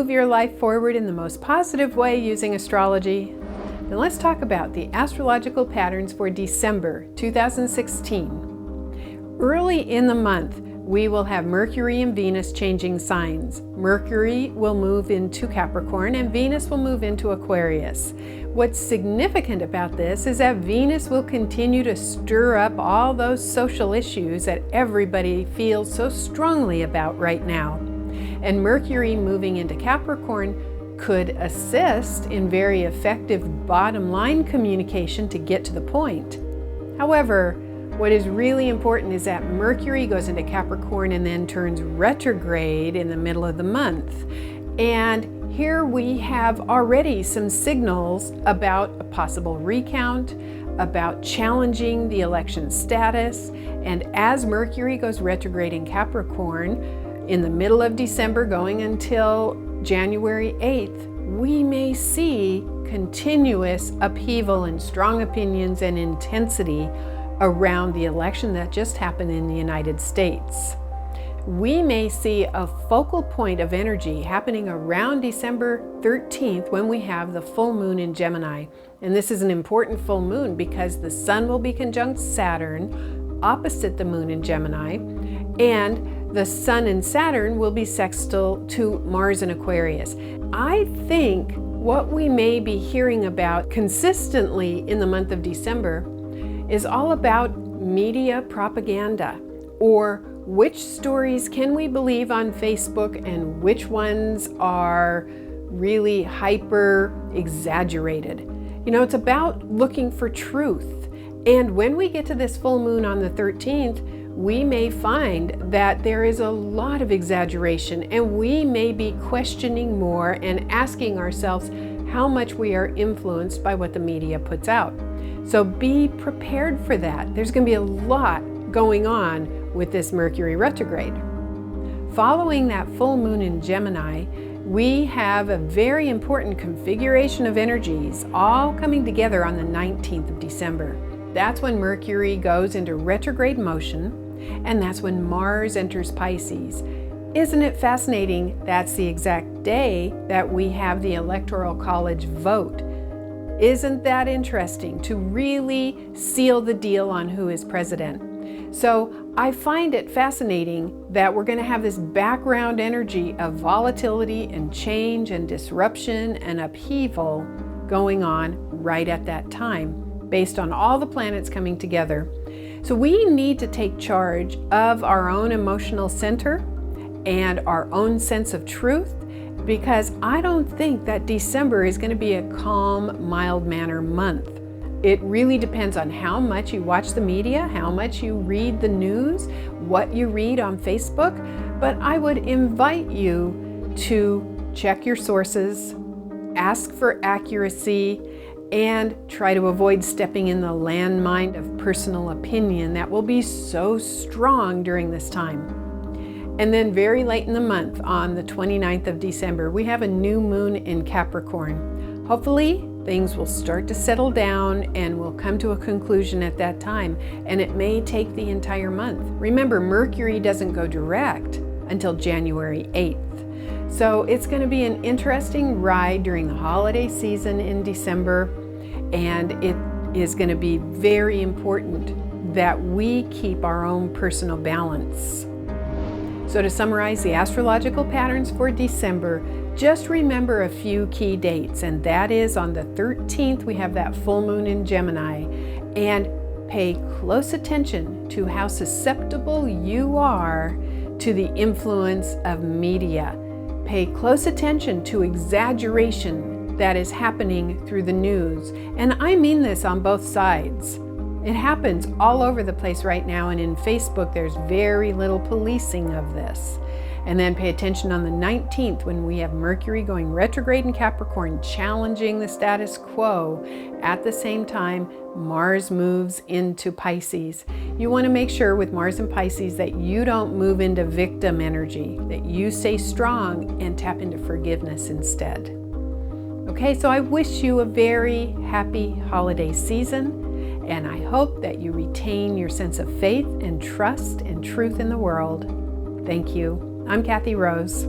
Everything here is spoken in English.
move your life forward in the most positive way using astrology? Then let's talk about the astrological patterns for December 2016. Early in the month, we will have Mercury and Venus changing signs. Mercury will move into Capricorn and Venus will move into Aquarius. What's significant about this is that Venus will continue to stir up all those social issues that everybody feels so strongly about right now. And Mercury moving into Capricorn could assist in very effective bottom line communication to get to the point. However, what is really important is that Mercury goes into Capricorn and then turns retrograde in the middle of the month. And here we have already some signals about a possible recount, about challenging the election status. And as Mercury goes retrograde in Capricorn in the middle of December going until January 8th, we may see continuous upheaval and strong opinions and intensity around the election that just happened in the United States. We may see a focal point of energy happening around December 13th when we have the full moon in Gemini. And this is an important full moon because the sun will be conjunct Saturn opposite the moon in Gemini, and the sun and Saturn will be sextile to Mars in Aquarius. I think what we may be hearing about consistently in the month of December is all about media propaganda, or which stories can we believe on Facebook and which ones are really hyper exaggerated. You know, it's about looking for truth. And when we get to this full moon on the 13th, we may find that there is a lot of exaggeration, and we may be questioning more and asking ourselves how much we are influenced by what the media puts out. So be prepared for that. There's going to be a lot going on with this Mercury retrograde. Following that full moon in Gemini, we have a very important configuration of energies all coming together on the 19th of December. That's when Mercury goes into retrograde motion, and that's when Mars enters Pisces. Isn't it fascinating? That's the exact day that we have the Electoral College vote. Isn't that interesting to really seal the deal on who is president? So I find it fascinating that we're going to have this background energy of volatility and change and disruption and upheaval going on right at that time, based on all the planets coming together. So we need to take charge of our own emotional center and our own sense of truth, because I don't think that December is going to be a calm, mild-mannered month. It really depends on how much you watch the media, how much you read the news, what you read on Facebook. But I would invite you to check your sources, ask for accuracy, and try to avoid stepping in the landmine of personal opinion that will be so strong during this time. And then very late in the month, on the 29th of December, we have a new moon in Capricorn. Hopefully, things will start to settle down and we'll come to a conclusion at that time. And it may take the entire month. Remember, Mercury doesn't go direct until January 8th. So it's going to be an interesting ride during the holiday season in December. And it is going to be very important that we keep our own personal balance. So to summarize the astrological patterns for December, just remember a few key dates, and that is on the 13th, we have that full moon in Gemini. And pay close attention to how susceptible you are to the influence of media. Pay close attention to exaggeration that is happening through the news. And I mean this on both sides. It happens all over the place right now, and in Facebook there's very little policing of this. And then pay attention on the 19th when we have Mercury going retrograde in Capricorn, challenging the status quo. At the same time, Mars moves into Pisces. You want to make sure with Mars and Pisces that you don't move into victim energy, that you stay strong and tap into forgiveness instead. Okay, so I wish you a very happy holiday season. And I hope that you retain your sense of faith and trust and truth in the world. Thank you. I'm Kathy Rose.